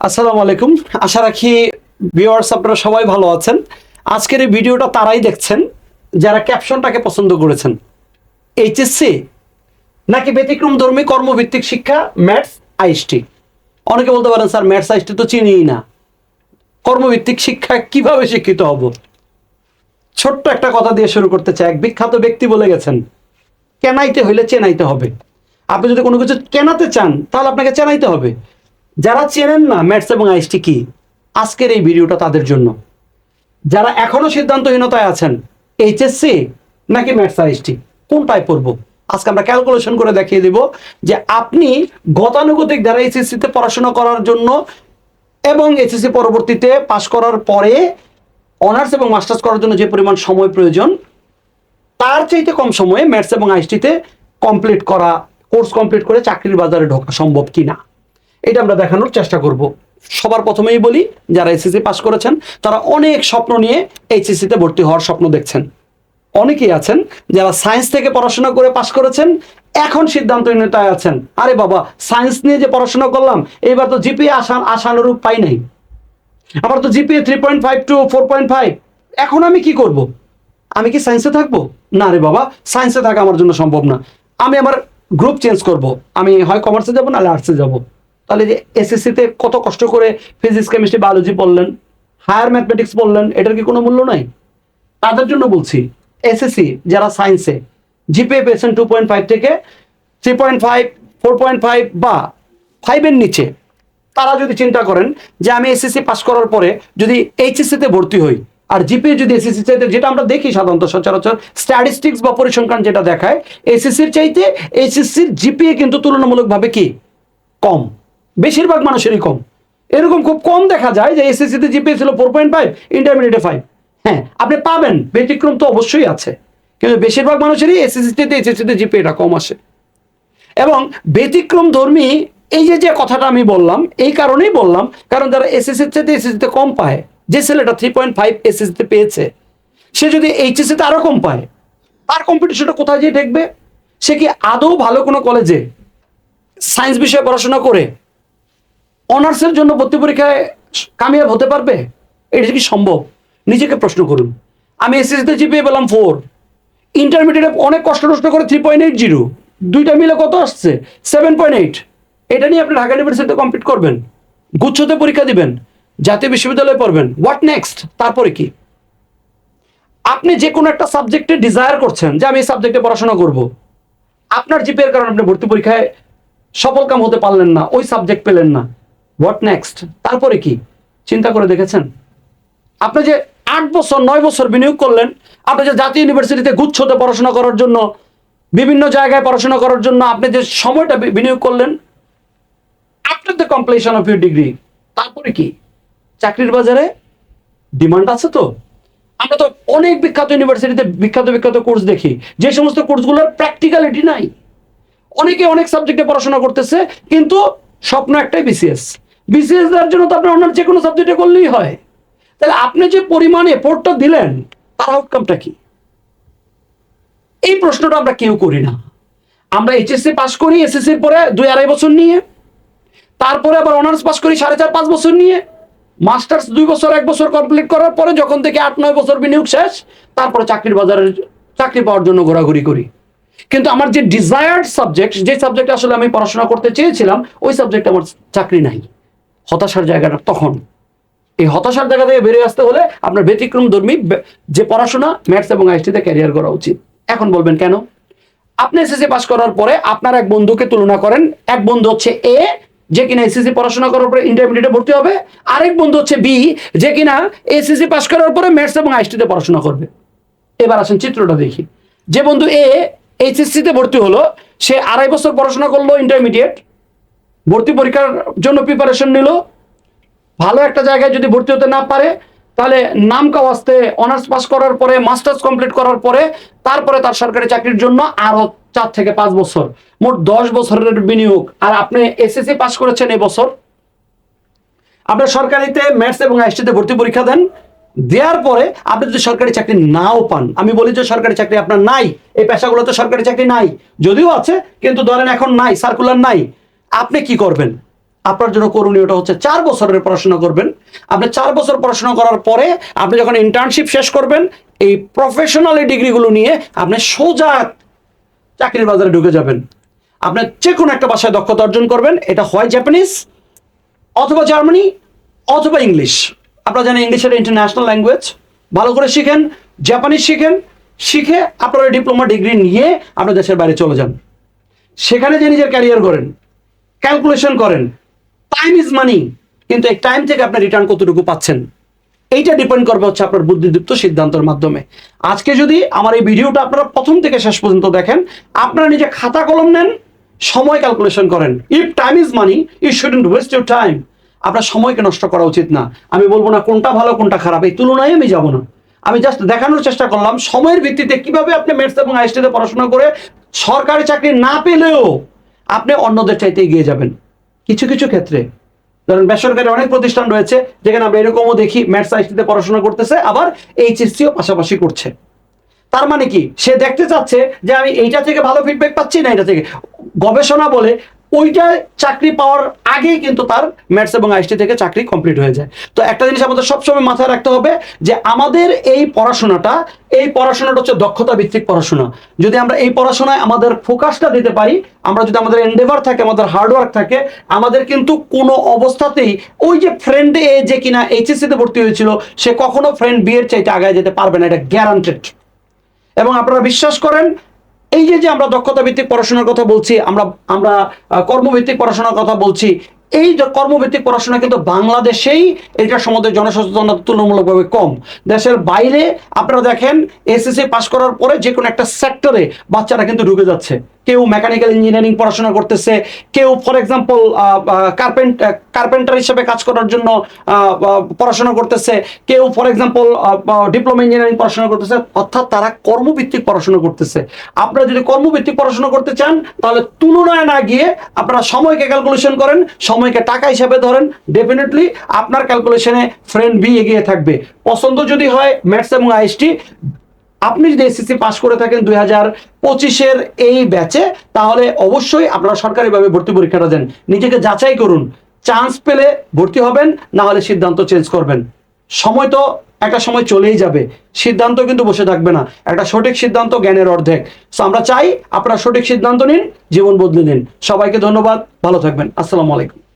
আসসালামু আলাইকুম। আশা রাখি ভিউয়ার্স আপনারা সবাই ভালো আছেন। আজকের এই ভিডিওটা তারাই দেখছেন যারা ক্যাপশনটাকে পছন্দ করেছেন। এইচএসসি নাকি ব্যতিক্রমধর্মী কর্মভিত্তিক শিক্ষা, ম্যাথস আইএসটি। অনেকে বলতে পারেন স্যার ম্যাথস আইএসটি তো চিনিই না, কর্মভিত্তিক শিক্ষা কিভাবে শিক্ষিত হব? ছোট্ট একটা কথা দিয়ে শুরু করতে চাই। এক বিখ্যাত ব্যক্তি বলে গেছেন, কেনাইতে হইলে চেনাইতে হবে। আপনি যদি কোনো কিছু কেনাতে চান তাহলে আপনাকে চেনাইতে হবে। যারা চেনেন না ম্যাথস এবং আইএসটি কি, আজকের এই ভিডিওটা তাদের জন্য। যারা এখনো সিদ্ধান্তহীনতায় আছেন, এইচএসসি নাকি ম্যাথস আইএসটি কোনটায় পড়বো, আজকে আমরা ক্যালকুলেশন করে দেখিয়ে দিব যে আপনি গতানুগতিক দ্বারা এইচএসসিতে পড়াশোনা করার জন্য এবং এইচএসসি পরবর্তীতে পাশ করার পরে অনার্স এবং মাস্টার্স করার জন্য যে পরিমাণ সময় প্রয়োজন, তার চাইতে কম সময়ে ম্যাথস এবং আইএসটিতে কমপ্লিট করা, কোর্স কমপ্লিট করে চাকরির বাজারে ঢোকা সম্ভব কিনা, এটা আমরা দেখানোর চেষ্টা করব। সবার প্রথমেই বলি, যারা এসএসসি পাস করেছেন তারা অনেক স্বপ্ন নিয়ে এইচএসসিতে ভর্তি হওয়ার স্বপ্ন দেখছেন। অনেকেই আছেন যারা সায়েন্স থেকে পড়াশোনা করে পাস করেছেন, এখন সিদ্ধান্তহীনতায় আছেন, আরে বাবা সায়েন্স নিয়ে যে পড়াশোনা করলাম এবার তো জিপিএ আশানুরূপ পাই নাই, আবার তো জিপিএ 3.5 to 4.5, এখন আমি কি করব? আমি কি সায়েন্সে থাকবো? না রে বাবা, সায়েন্সে থাকা আমার জন্য সম্ভব না, আমি আমার গ্রুপ চেঞ্জ করব, আমি হয় কমার্সে যাবো নাহলে আর্টসে যাব। তাহলে যে এসএসসিতে কত কষ্ট করে ফিজিক্স, কেমিস্ট্রি, বায়োলজি পড়লেন, হায়ার ম্যাথমেটিক্স পড়লেন, এটার কি কোনো মূল্য নাই? তাদের জন্য বলছি, এসএসসি যারা সায়েন্সে জিপিএ পেয়েছেন 2.5 থেকে 3.5, 4.5 বা 5-এর নিচে, তারা যদি চিন্তা করেন যে আমি এসএসসি পাস করার পরে যদি এইচএসসিতে ভর্তি হই, আর জিপিএ যদি এসএসসি চাইতে, যেটা আমরা দেখি সাধারণত সচরাচর স্ট্যাটিস্টিক্স বা পরিসংখ্যান যেটা দেখায়, এসএসসির চাইতে এইচএসসির জিপিএ কিন্তু তুলনামূলকভাবে কি কম, বেশিরভাগ মানুষেরই কম। এরকম খুব কম দেখা যায় যে এসএসসিতে জিপিএ ছিল 4.5, ইন্টারমিডিয়েটে 5। হ্যাঁ, আপনি পাবেন, ব্যতিক্রম তো অবশ্যই আছে, কিন্তু বেশিরভাগ মানুষেরই এসএসসিতে এইচএসসিতে জিপিএটা কম আসে। এবং ব্যতিক্রম ধর্মী এই যে কথাটা আমি বললাম, এই কারণেই বললাম, কারণ যারা এসএসসির চাইতে এসএসসিতে কম পায়, যে ছেলেটা 3.5 এসএসসিতে পেয়েছে, সে যদি এইচএসসিতে আরো কম পায়, তার কম্পিটিশনটা কোথায় যেয়ে ঠেকবে? সে কি আদৌ ভালো কোনো কলেজে সায়েন্স বিষয়ে পড়াশোনা করে অনার্সের জন্য ভর্তি পরীক্ষায় কামিয়াব হতে পারবে? এটা কি সম্ভব? নিজেকে প্রশ্ন করুন। আমি এসএসসিতে জিপিএ পেলাম 4, ইন্টারমিডিয়েটে অনেক কষ্ট করে 3.80, দুইটা মিলে কত আসছে? 7.8। এটা নিয়ে আপনি ঢাকা ইউনিভার্সিটিতে কমপ্লিট করবেন, গুচ্ছতে পরীক্ষা দিবেন, জাতীয় বিশ্ববিদ্যালয়ে পড়বেন, হোয়াট নেক্সট? তারপরে কি? আপনি যে কোনো একটা সাবজেক্টে ডিজায়ার করছেন যে আমি এই সাবজেক্টে পড়াশোনা করব, আপনার জিপিএর কারণে আপনি ভর্তি পরীক্ষায় সফলকাম হতে পারলেন না, ওই সাবজেক্ট পেলেন না, হোয়াট নেক্সট? তারপরে কি? চিন্তা করে দেখেছেন? আপনি যে 8 বছর 9 বছর বিনিয়োগ করলেন, আপনি যে জাতীয় ইউনিভার্সিটিতে গুচ্ছতে পড়াশোনা করার জন্য, বিভিন্ন জায়গায় পড়াশোনা করার জন্য আপনি যে সময়টা বিনিয়োগ করলেন, after the completion of your degree, তারপরে কি? চাকরির বাজারে ডিমান্ড আছে তো? আমরা তো অনেক বিখ্যাত ইউনিভার্সিটিতে বিখ্যাত কোর্স দেখি, যে সমস্ত কোর্সগুলোর প্র্যাকটিক্যালিটি নাই। অনেকে অনেক সাবজেক্টে পড়াশোনা করতেছে, কিন্তু স্বপ্ন একটাই, বিসিএস। বিসিএস দেওয়ার জন্য তো আপনার অন্য যে কোনো সাবজেক্টে করলেই হয়। তাহলে আপনি যে পরিমাণ এফোর্টটা দিলেন, তার আউটকামটা কি? এই প্রশ্নটা আমরা কেউ করি না। আমরা এইচএসসি পাস করি এসএসসির পরে 2-2.5 বছর নিয়ে, তারপরে আবার অনার্স পাস করি 4.5-5 বছর নিয়ে, মাস্টার্স 2 বছর 1 বছর কমপ্লিট করার পরে যখন থেকে 8-9 বছর বিনিয়োগ শেষ, তারপরে চাকরির বাজারে চাকরি পাওয়ার জন্য ঘোরাঘুরি করি। কিন্তু আমার যে ডিজায়ার্ড সাবজেক্ট, যে সাবজেক্টে আসলে আমি পড়াশোনা করতে চেয়েছিলাম, ওই সাবজেক্টে আমার চাকরি নাই। হতাশার জায়গাটা তখন। এই হতাশার জায়গা থেকে বেরিয়ে আসতে হলে আপনার ব্যতিক্রম ধর্মী যে পড়াশোনা, ম্যাথস এবং আইএসটিতে ক্যারিয়ার করা উচিত। এখন বলবেন কেন? আপনি এসএসসি পাস করার পরে আপনার এক বন্ধুকে তুলনা করেন। এক বন্ধু হচ্ছে এ, যে কিনা এসএসসি পড়াশোনা করার পরে ইন্টারমিডিয়েটে ভর্তি হবে। আরেক বন্ধু হচ্ছে বি, যে কিনা এসএসসি পাস করার পরে ম্যাথস এবং আইএসটিতে পড়াশোনা করবে। এবার আসেন চিত্রটা দেখি। যে বন্ধু এ এইচএসসিতে ভর্তি হলো, সে 2.5 বছর পড়াশোনা করলো, ইন্টারমিডিয়েট ভর্তি পরীক্ষার জন্য প্রিপারেশন নিল। ভালো একটা জায়গায় যদি ভর্তি হতে না পারে, তাহলে নাম কাওয়াস্তে অনার্স পাস করার পরে, মাস্টার্স কমপ্লিট করার পরে, তারপরে তার সরকারি চাকরির জন্য আরো 4 থেকে 5 বছর, মোট 10 বছরের বিনিয়োগ। আর আপনি এসএসসি পাস করেছেন এবছর, আপনার সরকারিতে ম্যাথস এবং আইএসটিতে ভর্তি পরীক্ষা দেন, দেওয়ার পরে আপনি যদি সরকারি চাকরি নাও পান, আমি বলি যে সরকারি চাকরি আপনার নাই, এই পেশাগুলোতে সরকারি চাকরি নাই, যদিও আছে কিন্তু ধরেন এখন নাই, সার্কুলার নাই, আপনি কি করবেন? আপনার জন্য করণীয়টা হচ্ছে 4 বছরের পড়াশোনা করবেন। আপনি 4 বছর পড়াশোনা করার পরে আপনি যখন ইন্টার্নশিপ শেষ করবেন, এই প্রফেশনাল ডিগ্রিগুলো নিয়ে আপনি সোজা চাকরির বাজারে ঢুকে যাবেন। আপনি যে কোনো একটা ভাষায় দক্ষতা অর্জন করবেন, এটা হয় জাপানিজ অথবা জার্মানি অথবা ইংলিশ। আপনারা জানেন ইংলিশের ইন্টারন্যাশনাল ল্যাঙ্গুয়েজ। ভালো করে শিখেন, জাপানিজ শিখেন, শিখে আপনারা ডিপ্লোমা ডিগ্রি নিয়ে আপনার দেশের বাইরে চলে যান। সেখানে যে নিজের ক্যারিয়ার করেন, ক্যালকুলেশন করেন। টাইম ইজ মানি, কিন্তু এই টাইম থেকে আপনি রিটার্ন কতটুকু পাচ্ছেন এইটা ডিপেন্ড করবে হচ্ছে আপনার বুদ্ধিদীপ্ত সিদ্ধান্তের মাধ্যমে। আজকে যদি আমার এই ভিডিওটা আপনারা প্রথম থেকে শেষ পর্যন্ত দেখেন, আপনারা নিজে খাতা কলম নেন, সময় ক্যালকুলেশন করেন। If time is money, you shouldn't waste your time. আপনার সময়কে নষ্ট করা উচিত না। আমি বলবো না কোনটা ভালো কোনটা খারাপ, এই তুলনায় আমি যাব না। আমি জাস্ট দেখানোর চেষ্টা করলাম সময়ের ভিত্তিতে কিভাবে আপনি ম্যাথস এবং আইসিটিতে পড়াশোনা করে সরকারি চাকরি না পেলেও আপনি অন্যদের চাইতে এগিয়ে যাবেন। কিছু কিছু ক্ষেত্রে ধরেন বেসরকারি অনেক প্রতিষ্ঠান রয়েছে যেখানে আমরা এরকমও দেখি ম্যাথস আইসিটিতে পড়াশোনা করতেছে, আবার এইচএসসিও পাশাপাশি করছে। তার মানে কি, সে দেখতে চাচ্ছে যে আমি এইটা থেকে ভালো ফিডব্যাক পাচ্ছি না এটা থেকে। গবেষণা বলে ওইটা চাকরি পাওয়ার আগেই কিন্তু তার ম্যাথস এবং আইসিটি থেকে চাকরি কমপ্লিট হয়ে যায়। তো একটা জিনিস আমাদের সবসময় মাথায় রাখতে হবে যে আমাদের এই পড়াশোনাটা হচ্ছে দক্ষতা ভিত্তিক পড়াশোনা। যদি আমরা এই পড়াশোনায় আমাদের ফোকাসটা দিতে পারি, আমরা যদি আমাদের এন্ডেভার থাকে, আমাদের হার্ডওয়ার্ক থাকে, আমাদের কিন্তু কোনো অবস্থাতেই ওই যে ফ্রেন্ড এ যে কিনা এইচএসসিতে ভর্তি হয়েছিল সে কখনো ফ্রেন্ড বি এর চাইতে আগায় যেতে পারবে না, এটা গ্যারান্টেড। এবং আপনারা বিশ্বাস করেন এই যে আমরা দক্ষতা ভিত্তিক পড়াশোনার কথা বলছি, আমরা কর্মভিত্তিক পড়াশোনার কথা বলছি, এই কর্মভিত্তিক পড়াশোনা কিন্তু বাংলাদেশেই এটা সম্বন্ধে জনসচেতনতা তুলনামূলকভাবে কম। দেশের বাইরে আপনারা দেখেন এসএসসি পাস করার পরে যে কোনো একটা সেক্টরে বাচ্চারা কিন্তু ঢুকে যাচ্ছে। কেউ মেকানিক্যাল ইঞ্জিনিয়ারিং পড়াশোনা করতেছে, কেউ ফর এক্সাম্পল কার্পেন্টার হিসেবে কাজ করার জন্য পড়াশোনা করতেছে, কেউ ফর এক্সাম্পল ডিপ্লোমা ইঞ্জিনিয়ারিং পড়াশোনা করতেছে। অর্থাৎ তারা কর্মভিত্তিক পড়াশোনা করতেছে। আপনারা যদি কর্মভিত্তিক পড়াশোনা করতে চান তাহলে তুলনায় না গিয়ে আপনারা সময়কে ক্যালকুলেশন করেন, সময়কে টাকা হিসাবে ধরেন, ডেফিনেটলি আপনার ক্যালকুলেশনে ফ্রেন্ড বি এগিয়ে থাকবে। পছন্দ যদি হয় ম্যাথস এবং আইসটি, আপনি যদি এসএসসি পাস করে থাকেন 2025-এর এই ব্যাচে, তাহলে অবশ্যই আপনারা সরকারিভাবে ভর্তি পরীক্ষাটা দেন। নিজেকে যাচাই করুন, চান্স পেলে ভর্তি হবেন, না হলে সিদ্ধান্ত চেঞ্জ করবেন। সময় তো একটা সময় চলেই যাবে, সিদ্ধান্ত কিন্তু বসে থাকবে না। একটা সঠিক সিদ্ধান্ত জ্ঞানের অর্ধেক। সো আমরা চাই আপনারা সঠিক সিদ্ধান্ত নিন, জীবন বদলে নিন। সবাইকে ধন্যবাদ, ভালো থাকবেন। আসসালামু আলাইকুম।